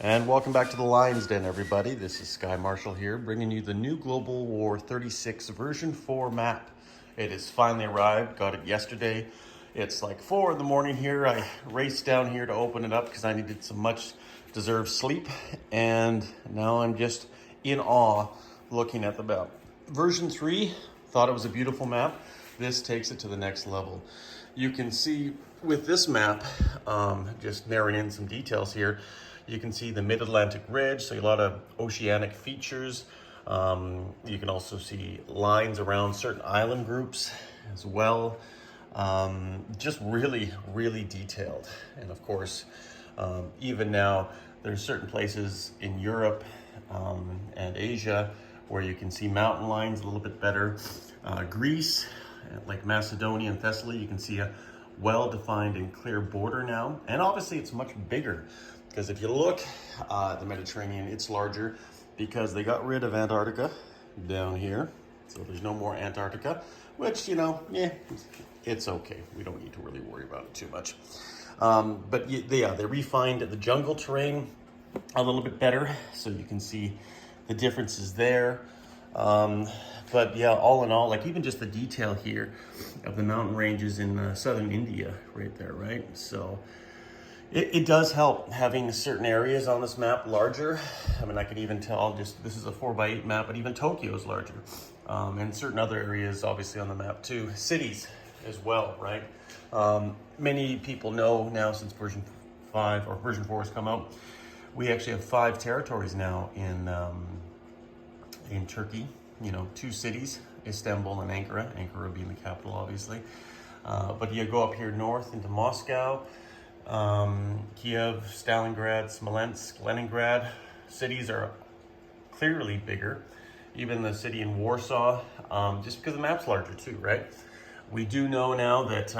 And welcome back to the Lion's Den, everybody. This is Sky Marshall here, bringing you the new Global War 36 version 4 map. It has finally arrived, got it yesterday. It's like 4 in the morning here. I raced down here to open it up because I needed some much deserved sleep. And now I'm just in awe looking at the map. Version 3, thought it was a beautiful map. This takes it to the next level. You can see with this map, just narrowing in some details here, you can see the Mid-Atlantic Ridge, so a lot of oceanic features. You can also see lines around certain island groups as well. Just really, really detailed. And of course, even now, there's certain places in Europe and Asia where you can see mountain lines a little bit better. Greece, like Macedonia and Thessaly, you can see a well-defined and clear border now. And obviously it's much bigger because if you look at the Mediterranean, it's larger because they got rid of Antarctica down here. So there's no more Antarctica, which, you know, it's okay. We don't need to really worry about it too much. But yeah, they refined the jungle terrain a little bit better. So you can see the differences there. But yeah, all in all, like even just the detail here of the mountain ranges in southern India right there, right? So it does help having certain areas on this map larger. I mean, I could even tell just, this is a 4x8 map, but even Tokyo is larger. And certain other areas obviously on the map too. Cities as well, right? Many people know now since version 5 or version 4 has come out, we actually have 5 territories now in Turkey. You know, 2 cities, Istanbul and Ankara being the capital, obviously. But you go up here north into Moscow, Kiev, Stalingrad, Smolensk, Leningrad. Cities are clearly bigger. Even the city in Warsaw, just because the map's larger too, right? We do know now that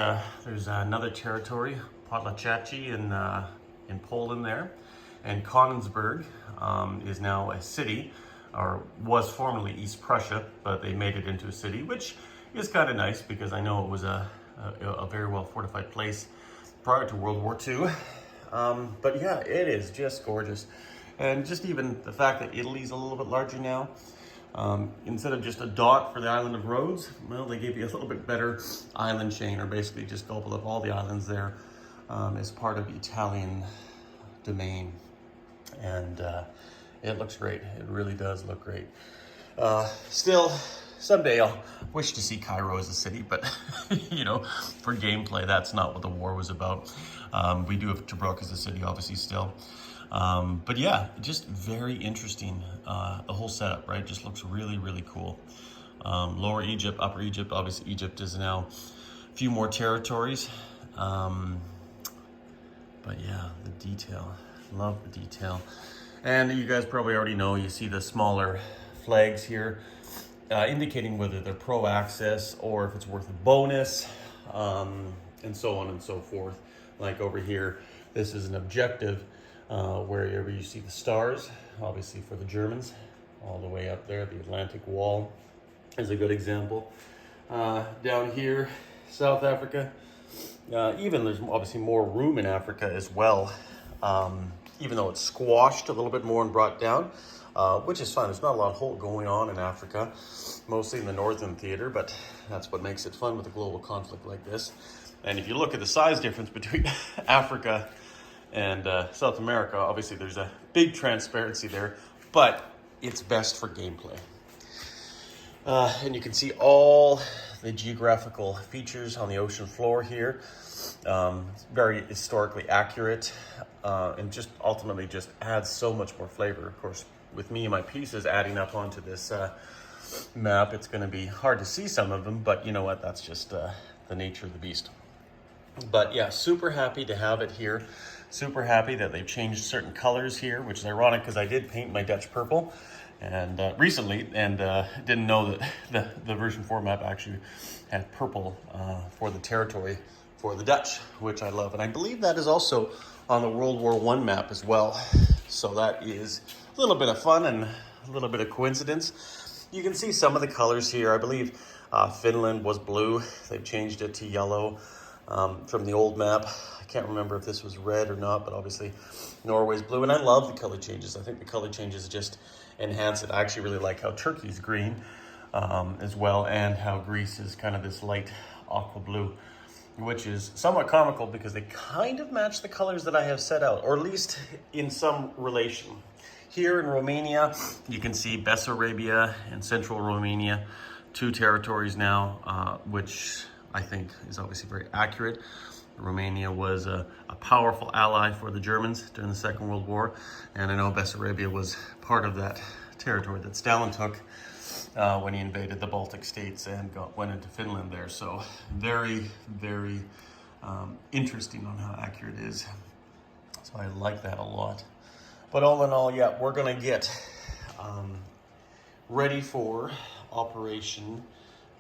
there's another territory, Podlachachi in Poland there. And Konigsberg is now a city, or was formerly East Prussia, but they made it into a city, which is kind of nice because I know it was a very well fortified place prior to World War II. But yeah, it is just gorgeous. And just even the fact that Italy's a little bit larger now, instead of just a dot for the island of Rhodes, well, they gave you a little bit better island chain, or basically just gobbled up all the islands there as part of Italian domain. And it looks great. It really does look great. Still, someday I'll wish to see Cairo as a city, but you know, for gameplay, that's not what the war was about. We do have Tobruk as a city, obviously, still. But yeah, just very interesting. The whole setup, right? Just looks really, really cool. Lower Egypt, Upper Egypt, obviously Egypt is now a few more territories. But yeah, the detail, love the detail. And you guys probably already know, you see the smaller flags here, indicating whether they're pro-access or if it's worth a bonus, and so on and so forth. Like over here, this is an objective, wherever you see the stars, obviously for the Germans, all the way up there. The Atlantic Wall is a good example. Down here, South Africa, even there's obviously more room in Africa as well. Even though it's squashed a little bit more and brought down, which is fine. There's not a lot going on in Africa, mostly in the northern theater, but that's what makes it fun with a global conflict like this. And if you look at the size difference between Africa and South America, obviously there's a big transparency there, but it's best for gameplay. And you can see all the geographical features on the ocean floor here. Very historically accurate, and just ultimately just adds so much more flavor. Of course, with me and my pieces adding up onto this map, it's going to be hard to see some of them, but you know what, that's just the nature of the beast. But yeah, super happy to have it here. Super happy that they've changed certain colors here, which is ironic because I did paint my Dutch purple and recently, and didn't know that the version 4 map actually had purple for the territory for the Dutch, which I love. And I believe that is also on the World War I map as well. So that is a little bit of fun and a little bit of coincidence. You can see some of the colors here. I believe Finland was blue. They've changed it to yellow from the old map. I can't remember if this was red or not, but obviously Norway's blue. And I love the color changes. I think the color changes just enhance it. I actually really like how Turkey's green as well, and how Greece is kind of this light aqua blue, which is somewhat comical because they kind of match the colors that I have set out, or at least in some relation. Here in Romania, you can see Bessarabia and central Romania, two territories now, which I think is obviously very accurate. Romania was a powerful ally for the Germans during the Second World War, and I know Bessarabia was part of that territory that Stalin took when he invaded the Baltic states and went into Finland there. So very, very interesting on how accurate it is. So I like that a lot. But all in all, yeah, we're gonna get ready for Operation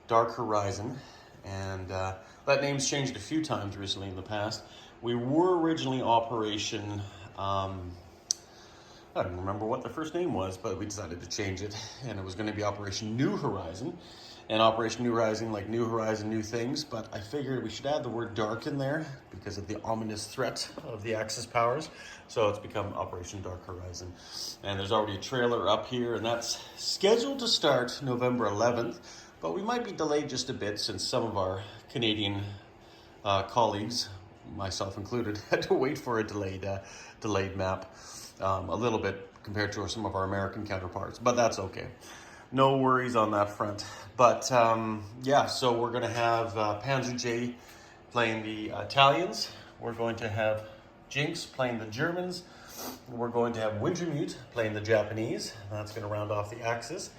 Dark Horizon. And that name's changed a few times recently in the past. We were originally Operation, I don't remember what the first name was, but we decided to change it. And it was gonna be Operation New Horizon. And Operation New Horizon, like New Horizon, new things. But I figured we should add the word dark in there because of the ominous threat of the Axis powers. So it's become Operation Dark Horizon. And there's already a trailer up here, and that's scheduled to start November 11th. But we might be delayed just a bit since some of our Canadian colleagues, myself included, had to wait for a delayed map a little bit compared to some of our American counterparts. But that's okay. No worries on that front. But yeah, so we're going to have Panzer J playing the Italians. We're going to have Jinx playing the Germans. We're going to have Wintermute playing the Japanese. That's going to round off the Axis.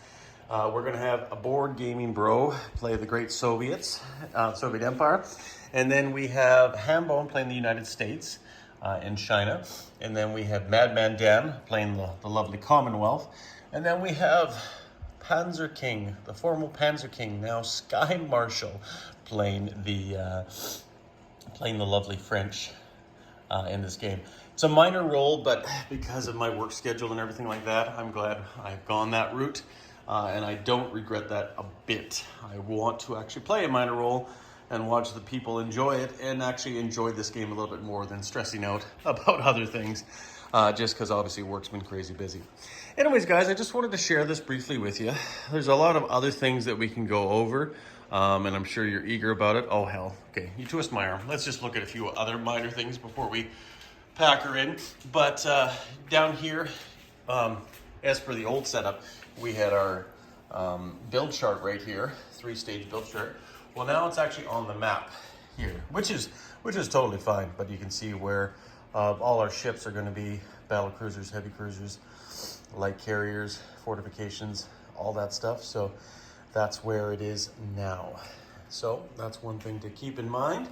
We're going to have a board gaming bro play the great Soviet Empire. And then we have Hambone playing the United States and China. And then we have Madman Dan playing the lovely Commonwealth. And then we have Panzer King, the former Panzer King, now Sky Marshal, playing the lovely French in this game. It's a minor role, but because of my work schedule and everything like that, I'm glad I've gone that route, and I don't regret that a bit. I want to actually play a minor role and watch the people enjoy it, and actually enjoy this game a little bit more than stressing out about other things, just because obviously work's been crazy busy. Anyways, guys, I just wanted to share this briefly with you. There's a lot of other things that we can go over, and I'm sure you're eager about it. Oh, hell. Okay, you twist my arm. Let's just look at a few other minor things before we pack her in. But down here, as per the old setup, we had our build chart right here, 3-stage build chart. Well, now it's actually on the map here, which is totally fine. But you can see where all our ships are going to be: battle cruisers, heavy cruisers, light carriers, fortifications, all that stuff. So that's where it is now. So that's one thing to keep in mind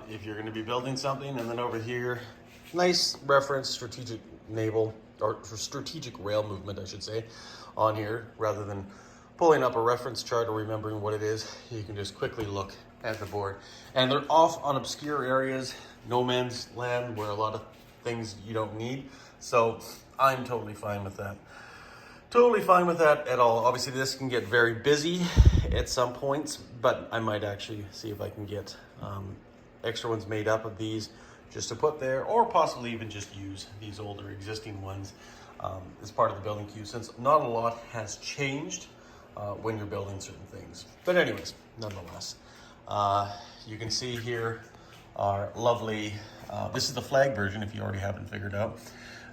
if you're going to be building something. And then over here, nice reference, strategic naval, or strategic rail movement, I should say, on here. Rather than pulling up a reference chart or remembering what it is, you can just quickly look at the board. And they're off on obscure areas, no man's land, where a lot of things you don't need. So I'm totally fine with that. Totally fine with that at all. Obviously, this can get very busy at some points, but I might actually see if I can get extra ones made up of these just to put there, or possibly even just use these older existing ones as part of the building queue, since not a lot has changed when you're building certain things. But anyways, nonetheless, you can see here our lovely, this is the flag version if you already haven't figured out.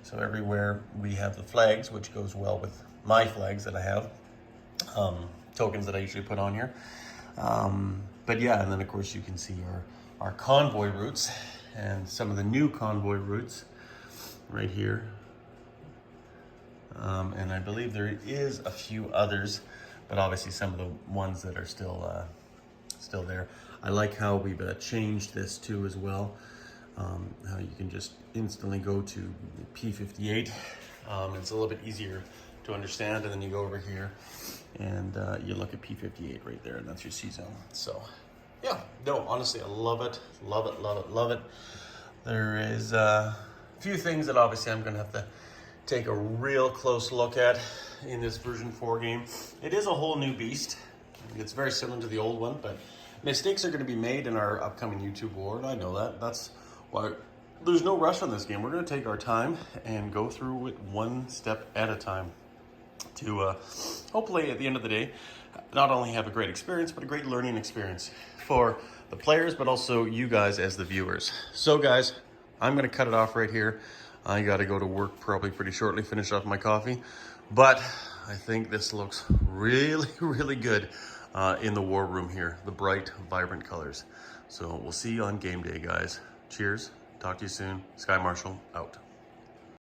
So everywhere we have the flags, which goes well with my flags that I have, tokens that I usually put on here. But yeah, and then of course you can see our convoy routes and some of the new convoy routes right here. And I believe there is a few others, but obviously some of the ones that are still there. I like how we've changed this too as well. How you can just instantly go to P58. It's a little bit easier to understand, and then you go over here and you look at P58 right there, and that's your C zone. So yeah, no, honestly, I love it, love it, love it, love it. There is a few things that obviously I'm gonna have to take a real close look at in this version 4 game. It is a whole new beast. It's very similar to the old one, but mistakes are going to be made in our upcoming YouTube war. I know that. That's Well, there's no rush on this game. We're going to take our time and go through it one step at a time to hopefully at the end of the day not only have a great experience but a great learning experience for the players but also you guys as the viewers. So guys, I'm going to cut it off right here. I got to go to work probably pretty shortly, finish off my coffee, but I think this looks really, really good in the war room here, the bright, vibrant colors. So we'll see you on game day, guys. Cheers. Talk to you soon. Sky Marshall out.